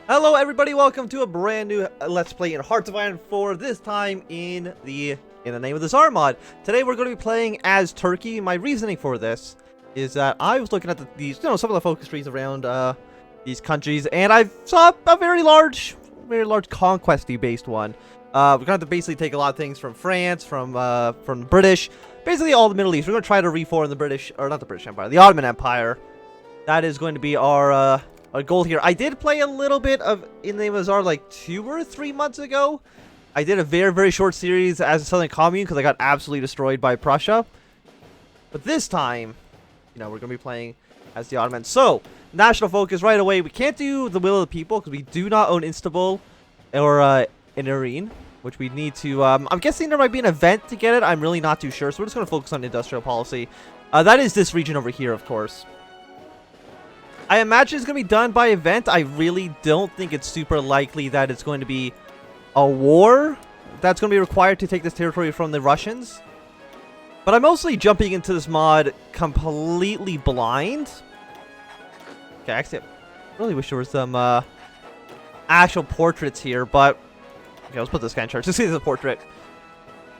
Hello everybody, welcome to a brand new Let's Play in Hearts of Iron 4, this time in the name of the Tsar mod. Today we're going to be playing as Turkey. My reasoning for this is that I was looking at these, some of the focus trees around these countries, and I saw a very large conquesty based one. We're going to basically take a lot of things from France, from the British, basically all the Middle East. We're going to try to reform the British, or not the British Empire, the Ottoman Empire. That is going to be our goal here. I did play a little bit of In the Name of the Tsar like 2 or 3 months ago. I did a very short series as a Southern Commune because I got absolutely destroyed by Prussia. But this time, we're going to be playing as the Ottomans. So, national focus right away. We can't do the will of the people because we do not own Istanbul or Iran, which we need to... I'm guessing there might be an event to get it. I'm really not too sure. So we're just going to focus on industrial policy. That is this region over here, of course. I imagine it's going to be done by event. I really don't think it's super likely that it's going to be a war that's going to be required to take this territory from the Russians. But I'm mostly jumping into this mod completely blind. Okay, actually, I really wish there was some actual portraits here, but... Okay, let's put this guy in charge. Let's see the portrait.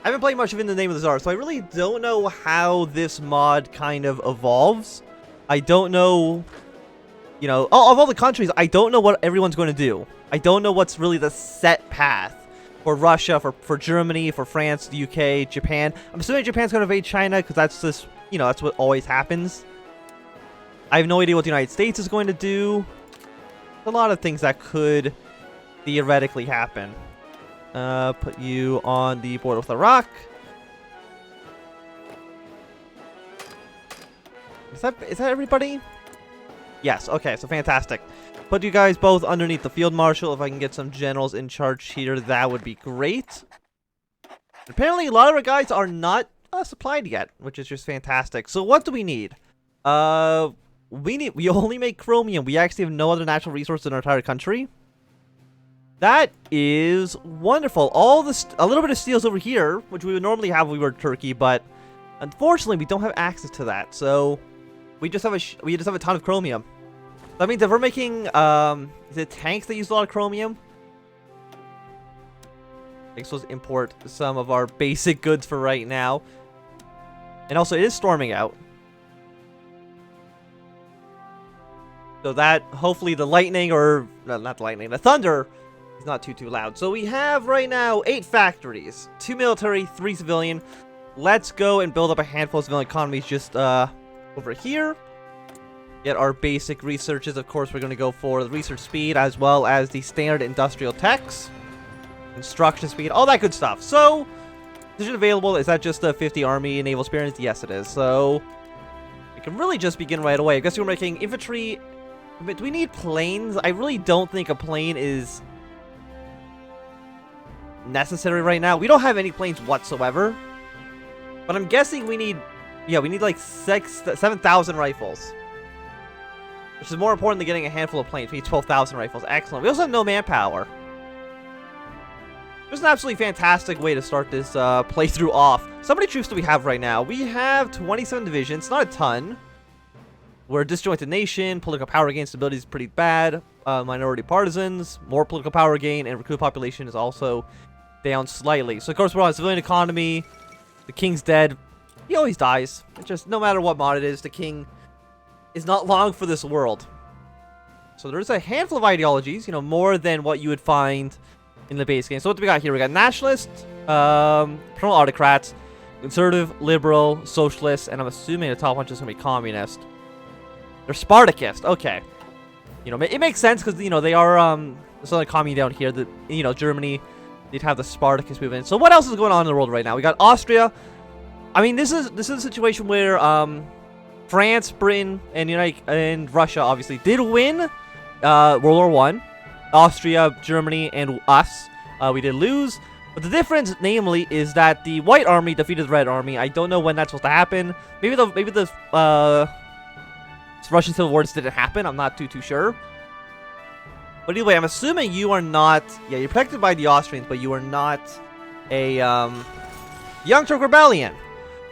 I haven't played much of In the Name of the Tsar, so I really don't know how this mod kind of evolves. I don't know... of all the countries, I don't know what everyone's going to do. I don't know what's really the set path for Russia, for Germany, for France, the UK, Japan. I'm assuming Japan's going to invade China because that's just, that's what always happens. I have no idea what the United States is going to do. A lot of things that could theoretically happen. Put you on the border with Iraq. Is that everybody? Yes, okay, so fantastic. Put you guys both underneath the field marshal. If I can get some generals in charge here, that would be great. Apparently, a lot of our guys are not supplied yet, which is just fantastic. So what do we need? We only make chromium. We actually have no other natural resource in our entire country. That is wonderful. A little bit of steel's over here, which we would normally have if we were Turkey, but unfortunately, we don't have access to that. So we just have a ton of chromium. That means if we're making is it tanks that use a lot of chromium? I guess let's import some of our basic goods for right now. And also, it is storming out. So that, hopefully the lightning, or no, not the lightning, the thunder is not too loud. So we have right now 8 factories, 2 military, 3 civilian. Let's go and build up a handful of civilian economies just over here. Get our basic researches. Of course, we're going to go for the research speed as well as the standard industrial techs, construction speed, all that good stuff. So, decision available. Is that just a 50 army naval experience? Yes, it is. So, we can really just begin right away. I guess we're making infantry. But do we need planes? I really don't think a plane is necessary right now. We don't have any planes whatsoever. But I'm guessing we need, we need like 7,000 rifles. Which is more important than getting a handful of planes. We need 12,000 rifles. Excellent. We also have no manpower. This is an absolutely fantastic way to start this playthrough off. So how many troops do we have right now? We have 27 divisions. Not a ton. We're a disjointed nation. Political power gain stability is pretty bad. Minority partisans. More political power gain. And recruit population is also down slightly. So of course we're on a civilian economy. The king's dead. He always dies. It's just no matter what mod it is, the king is not long for this world. So there's a handful of ideologies, more than what you would find in the base game. So what do we got here? We got nationalist, paternal autocrats, conservative, liberal, socialist, and I'm assuming the top one is going to be communist. They're Spartacist. Okay. It makes sense because, they are, there's another commune down here that, Germany, they'd have the Spartacist movement. So what else is going on in the world right now? We got Austria. I mean, this is a situation where, France, Britain, and Russia obviously did win World War I. Austria, Germany, and us, we did lose. But the difference, namely, is that the White Army defeated the Red Army. I don't know when that's supposed to happen. Maybe the Russian Civil War just didn't happen. I'm not too sure. But anyway, I'm assuming you are not... Yeah, you're protected by the Austrians, but you are not a Young Turk Rebellion.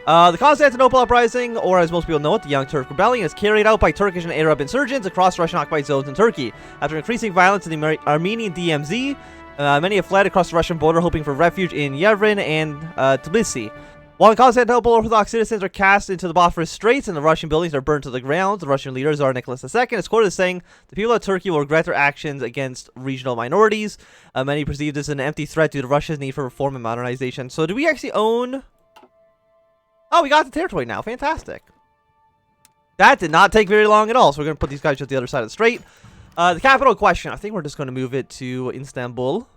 The Constantinople Uprising, or as most people know it, the Young Turk Rebellion, is carried out by Turkish and Arab insurgents across Russian-occupied zones in Turkey. After increasing violence in the Armenian DMZ, many have fled across the Russian border, hoping for refuge in Yerevan and Tbilisi. While in Constantinople, Orthodox citizens are cast into the Bosphorus Straits and the Russian buildings are burned to the ground, the Russian leader, Tsar Nicholas II, is quoted as saying, "The people of Turkey will regret their actions against regional minorities." Many perceive this as an empty threat due to Russia's need for reform and modernization. So do we actually own... Oh, we got the territory now. Fantastic. That did not take very long at all. So we're going to put these guys just the other side of the strait. The capital question. I think we're just going to move it to Istanbul.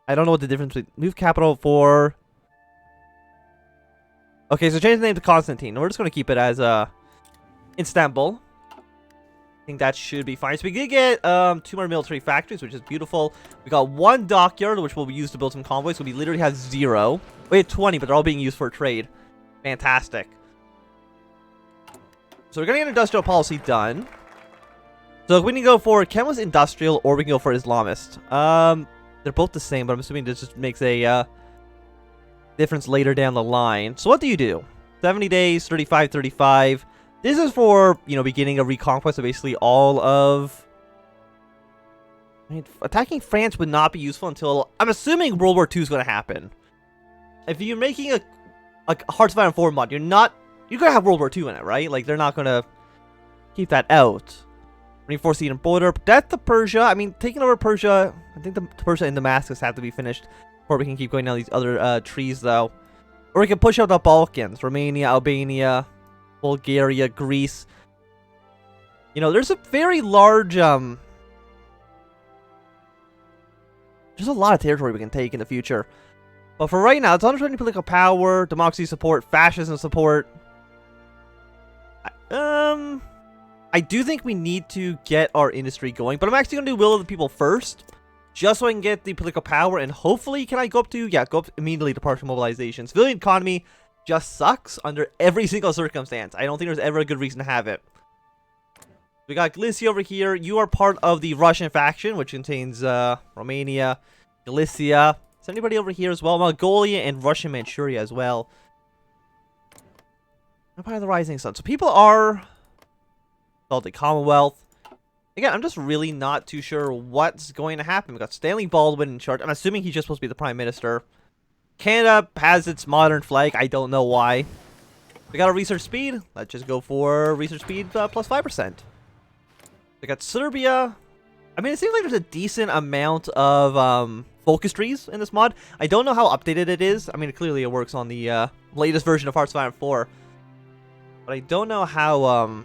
I don't know what the difference between... Move capital for... Okay, so change the name to Constantine. We're just going to keep it as Istanbul. I think that should be fine. So we did get 2 more military factories, which is beautiful. We got 1 dockyard, which will be used to build some convoys. So we literally have 0. We had 20, but they're all being used for trade. Fantastic. So we're going to get industrial policy done. So we can go for Chemist Industrial, or we can go for Islamist. They're both the same, but I'm assuming this just makes a difference later down the line. So what do you do? 70 days, 35, 35. This is for, you know, beginning a reconquest of basically all of... I mean, attacking France would not be useful until... I'm assuming World War II is going to happen. If you're making a Hearts of Iron 4 mod, you're going to have World War II in it, right? Like, they're not going to keep that out. Reinforce the border. Death to Persia. I mean, taking over Persia... I think the Persia and Damascus have to be finished before we can keep going down these other trees, though. Or we can push out the Balkans. Romania, Albania... Bulgaria, Greece. You know, there's a very large, there's a lot of territory we can take in the future. But for right now, it's understanding political power, democracy support, fascism support. I do think we need to get our industry going, but I'm actually going to do will of the people first. Just so I can get the political power, and hopefully, can I go up to, yeah, go up immediately to partial mobilization. Civilian economy just sucks under every single circumstance. I don't think there's ever a good reason to have it. We got Galicia over here. You are part of the Russian faction, which contains Romania, Galicia. Is anybody over here as well? Mongolia and Russian Manchuria as well. Empire of the Rising Sun. So people are called the Commonwealth. Again, I'm just really not too sure what's going to happen. We got Stanley Baldwin in charge. I'm assuming he's just supposed to be the Prime Minister. Canada has its modern flag. I don't know why. We got a research speed. Let's just go for research speed plus 5%. We got Serbia. I mean, it seems like there's a decent amount of focus trees in this mod. I don't know how updated it is. I mean, clearly it works on the latest version of Hearts of Iron 4. But I don't know how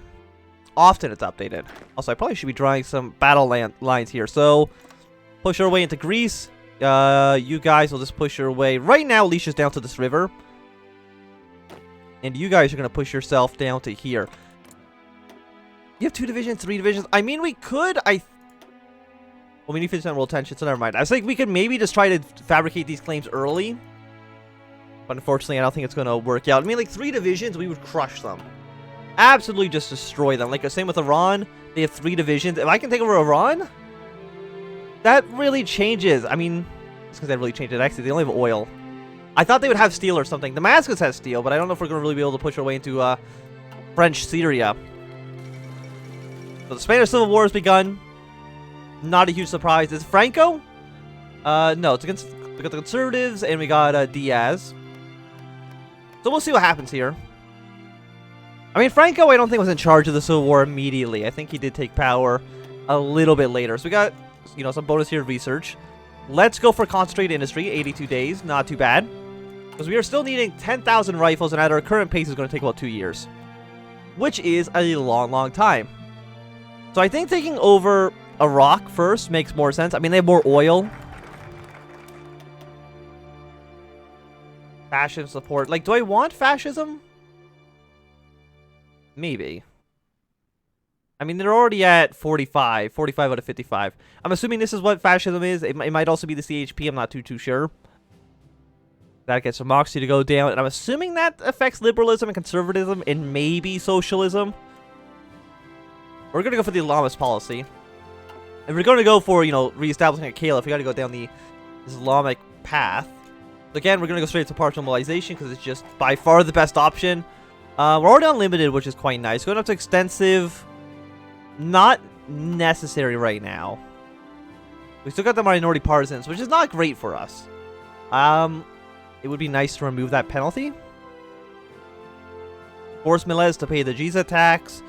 often it's updated. Also, I probably should be drawing some battle lines here. So, push our way into Greece. You guys will just push your way. Right now, Alicia's down to this river. And you guys are going to push yourself down to here. You have 2 divisions, 3 divisions. I mean, we could, well, we need 50% world tension, so never mind. I was like, we could maybe just try to fabricate these claims early. But unfortunately, I don't think it's going to work out. I mean, like, 3 divisions, we would crush them. Absolutely just destroy them. Like, the same with Iran. They have 3 divisions. If I can take over Iran... That really changes. I mean, it's because that really changed it. Actually, they only have oil. I thought they would have steel or something. Damascus has steel, but I don't know if we're going to really be able to push our way into French Syria. So the Spanish Civil War has begun. Not a huge surprise. Is it Franco? No, it's against we got the Conservatives and we got Diaz. So we'll see what happens here. I mean, Franco, I don't think was in charge of the Civil War immediately. I think he did take power a little bit later. So we got, you know, some bonus here research. Let's go for concentrated industry, 82 days, not too bad. Because we are still needing 10,000 rifles, and at our current pace, it's going to take about 2 years. Which is a long, long time. So I think taking over Iraq first makes more sense. I mean, they have more oil. Fascism support. Like, do I want fascism? Maybe. I mean, they're already at 45 out of 55. I'm assuming this is what fascism is. It might also be the CHP. I'm not too sure. That gets democracy to go down. And I'm assuming that affects liberalism and conservatism and maybe socialism. We're going to go for the Islamist policy. And we're going to go for, you know, reestablishing a caliph. We got to go down the Islamic path. Again, we're going to go straight to partial mobilization because it's just by far the best option. We're already unlimited, which is quite nice. Going up to extensive, not necessary right now. We still got the minority partisans, which is not great for us. It would be nice to remove that penalty. Force Miles to pay the Giza tax.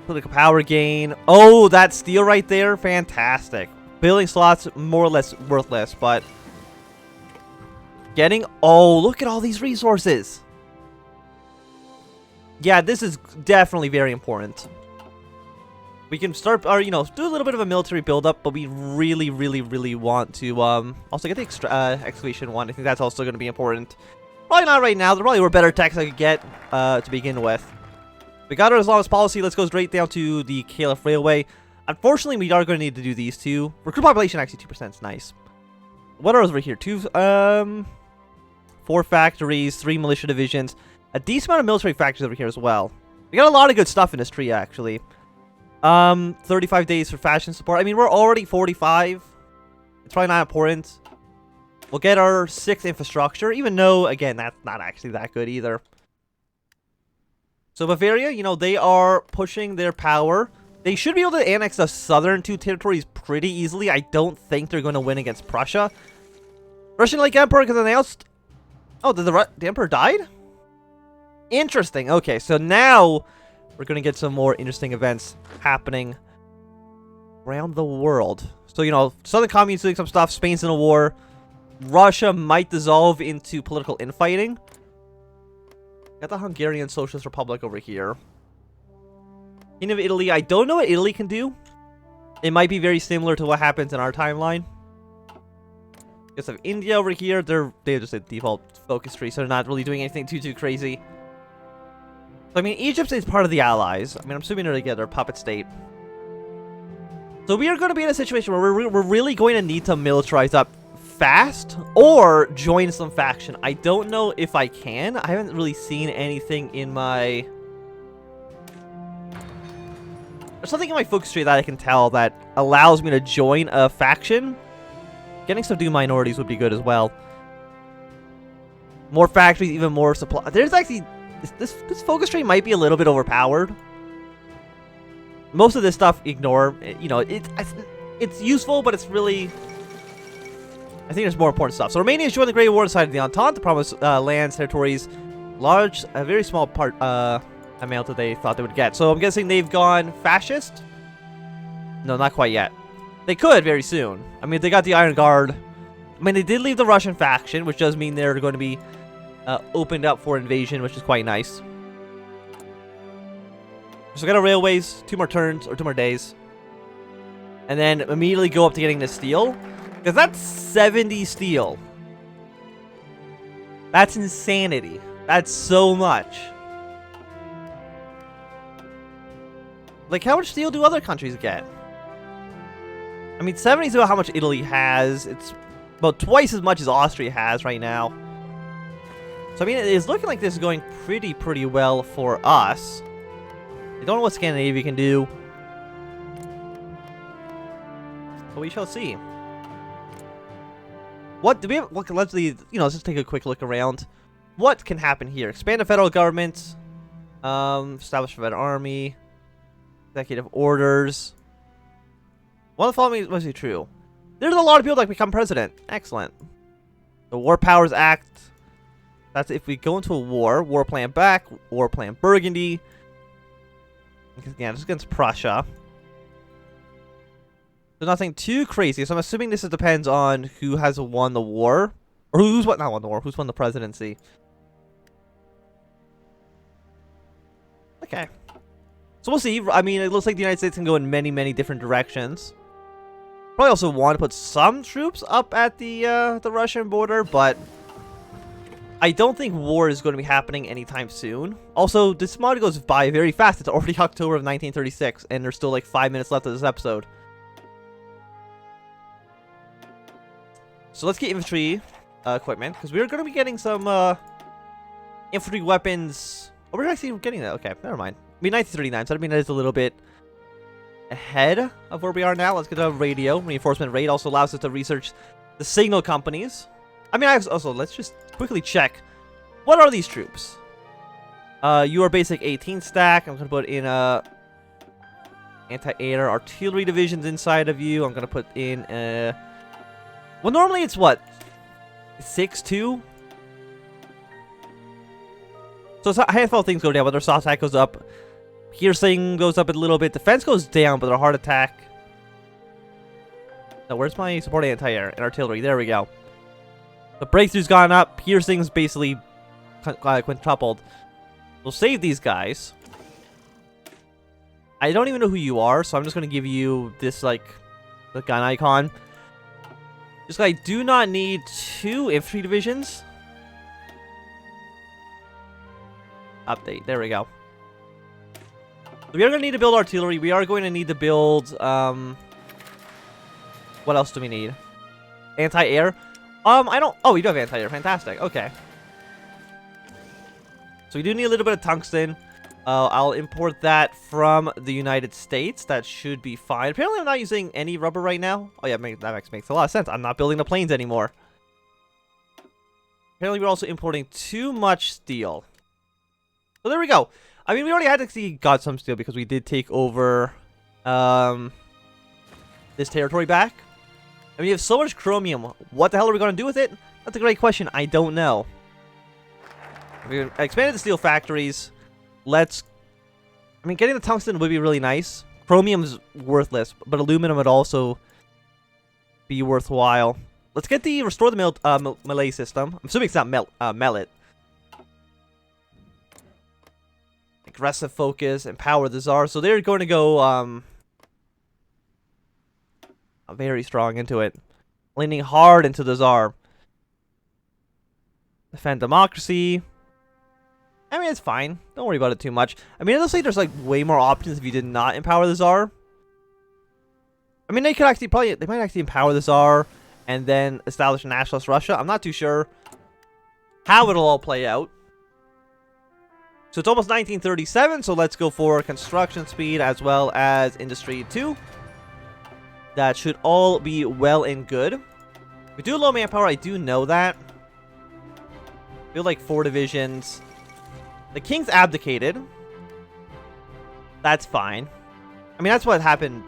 Political power gain. Oh, that steal right there. Fantastic. Building slots, more or less worthless, but getting... Oh, look at all these resources. Yeah, this is definitely very important. We can start, or, you know, do a little bit of a military buildup, but we really, really, really want to, also get the excavation one. I think that's also going to be important. Probably not right now. There probably were better attacks I could get, to begin with. We got our Islamist policy. Let's go straight down to the Caliph Railway. Unfortunately, we are going to need to do these two. Recruit population, actually, 2% is nice. What are over here? 4 factories, 3 militia divisions. A decent amount of military factories over here as well. We got a lot of good stuff in this tree, actually. 35 days for fashion support. I mean, we're already 45. It's probably not important. We'll get our 6th infrastructure, even though, again, that's not actually that good either. So Bavaria, you know, they are pushing their power. They should be able to annex the southern 2 territories pretty easily. I don't think they're going to win against Prussia. Russian-like Emperor has announced... Oh, the Emperor died? Interesting. Okay, so now we're going to get some more interesting events happening around the world. So, you know, Southern Communists doing some stuff. Spain's in a war. Russia might dissolve into political infighting. Got the Hungarian Socialist Republic over here. King of Italy. I don't know what Italy can do. It might be very similar to what happens in our timeline. Guess of India over here. They're just a default focus tree, so they're not really doing anything too crazy. So, I mean, Egypt is part of the Allies. I mean, I'm assuming they're together, puppet state. So we are going to be in a situation where we're really going to need to militarize up fast or join some faction. I don't know if I can. I haven't really seen anything in my... There's something in my focus tree that I can tell that allows me to join a faction. Getting subdue minorities would be good as well. More factories, even more supply. There's actually... This focus tree might be a little bit overpowered. Most of this stuff, ignore. You know, it's useful, but it's really... I think there's more important stuff. So Romania has joined the Great War side of the Entente to promise lands, territories, a very small amount that they thought they would get. So I'm guessing they've gone fascist? No, not quite yet. They could very soon. I mean, they got the Iron Guard. I mean, they did leave the Russian faction, which does mean they're going to be opened up for invasion, which is quite nice. So we got our railways, 2 more turns, or 2 more days. And then immediately go up to getting the steel. Because that's 70 steel. That's insanity. That's so much. Like, how much steel do other countries get? I mean, 70 is about how much Italy has. It's about twice as much as Austria has right now. So, I mean, it's looking like this is going pretty well for us. I don't know what Scandinavia can do. But we shall see. What do we have? Look, let's just take a quick look around. What can happen here? Expand the federal government. Establish a federal army. Executive orders. One of the following must be true. There's a lot of people that become president. Excellent. The War Powers Act. That's if we go into a war. War plan back. War plan Burgundy. Yeah, just against Prussia. So nothing too crazy. So I'm assuming this depends on who has won the war. Or not won the war. Who's won the presidency. Okay. So we'll see. I mean, it looks like the United States can go in many different directions. Probably also want to put some troops up at the Russian border, but I don't think war is going to be happening anytime soon. Also, this mod goes by very fast. It's already October of 1936, and there's still like 5 minutes left of this episode. So let's get infantry equipment, because we're going to be getting some infantry weapons. Oh, we're actually getting that. Okay, never mind. I mean, 1939, so I mean, that is a little bit ahead of where we are now. Let's get a radio. Reinforcement raid also allows us to research the signal companies. I mean, also, let's just quickly check. What are these troops? You are basic 18 stack. I'm going to put in anti-air artillery divisions inside of you. I'm going to put in well, normally it's what? 6-2? So a handful of things go down, but their soft attack goes up. Piercing goes up a little bit. Defense goes down, but their hard attack... Now, where's my support anti-air and artillery? There we go. The breakthrough's gone up. Piercing's basically quintupled. We'll save these guys. I don't even know who you are, so I'm just going to give you this, like, the gun icon. Just I do not need 2 infantry divisions. Update. There we go. We are going to need to build artillery. We are going to need to build, what else do we need? Anti-air. I don't... Oh, we do have anti-air. Fantastic. Okay. So we do need a little bit of tungsten. I'll import that from the United States. That should be fine. Apparently, I'm not using any rubber right now. Oh, yeah, that makes a lot of sense. I'm not building the planes anymore. Apparently, we're also importing too much steel. So there we go. I mean, we already had to got some steel because we did take over this territory back. I mean, you have so much chromium. What the hell are we going to do with it? That's a great question. I don't know. We expanded the steel factories. Let's... I mean, getting the tungsten would be really nice. Chromium's worthless, but aluminum would also be worthwhile. Let's get the... Restore the melee system. I'm assuming it's not mellet. Aggressive focus, empower the Tsar. So they're going to go very strong into it. Leaning hard into the Tsar. Defend democracy. I mean, it's fine. Don't worry about it too much. I mean, it looks like there's like way more options if you did not empower the Tsar. I mean, they could actually they might actually empower the Tsar and then establish a nationalist Russia. I'm not too sure how it'll all play out. So it's almost 1937, so let's go for construction speed as well as industry 2. That should all be well and good. We do low manpower, I do know that. I feel like 4 divisions. The king's abdicated. That's fine. I mean, that's what happened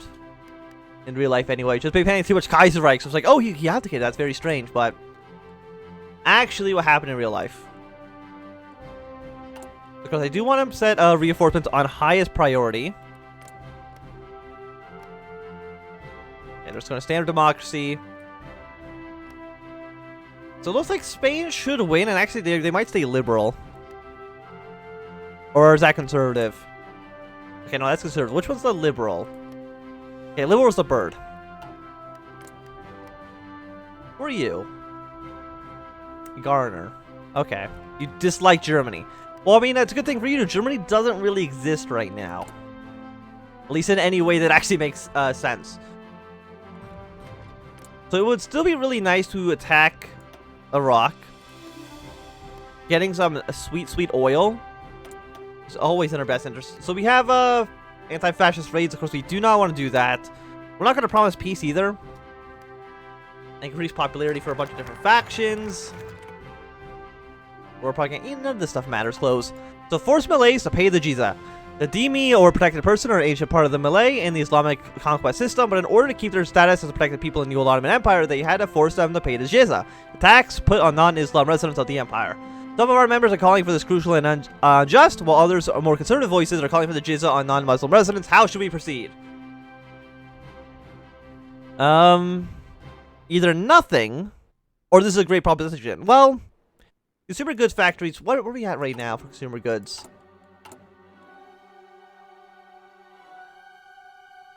in real life anyway. Just been paying too much Kaiserreich. So it's like, oh, he abdicated. That's very strange, but actually what happened in real life. Because I do want to set reinforcements on highest priority. And we're just going to standard democracy. So it looks like Spain should win, and actually they might stay liberal. Or is that conservative? Okay, no, that's conservative. Which one's the liberal? Okay, liberal is the bird. Who are you? Garner. Okay. You dislike Germany. Well, I mean, that's a good thing for you. Germany doesn't really exist right now. At least in any way that actually makes sense. So it would still be really nice to attack Iraq. Getting some sweet, sweet oil is always in our best interest. So we have anti-fascist raids. Of course, we do not want to do that. We're not going to promise peace either. Increase popularity for a bunch of different factions. We're probably getting... None of this stuff matters. Close. So force Malays to pay the jizya. The dhimmi, or protected person, are an ancient part of the Malay in the Islamic conquest system, but in order to keep their status as a protected people in the old Ottoman Empire, they had to force them to pay the jizya, the tax put on non-Islam residents of the empire. Some of our members are calling for this crucial and unjust, while others, more conservative voices, are calling for the jizya on non-Muslim residents. How should we proceed? Either nothing, or this is a great proposition. Well... Consumer goods factories, where are we at right now for consumer goods?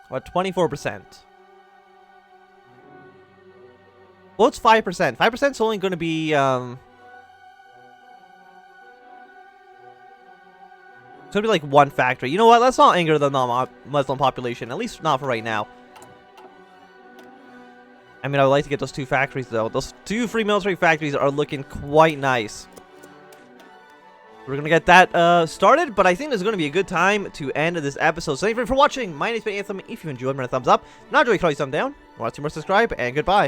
What, 24%? Well, it's 5%. 5% is only going to be, it's going to be like one factory. You know what, let's not anger the non-Muslim population, at least not for right now. I mean, I would like to get those 2 factories, though. Those 2 free military factories are looking quite nice. we're gonna get that started, but I think this is gonna be a good time to end this episode. So thank you for watching. My name's been Anthem. If you enjoyed, give me a thumbs up. Not enjoy, you can always thumb down. Want to see more, subscribe, and goodbye.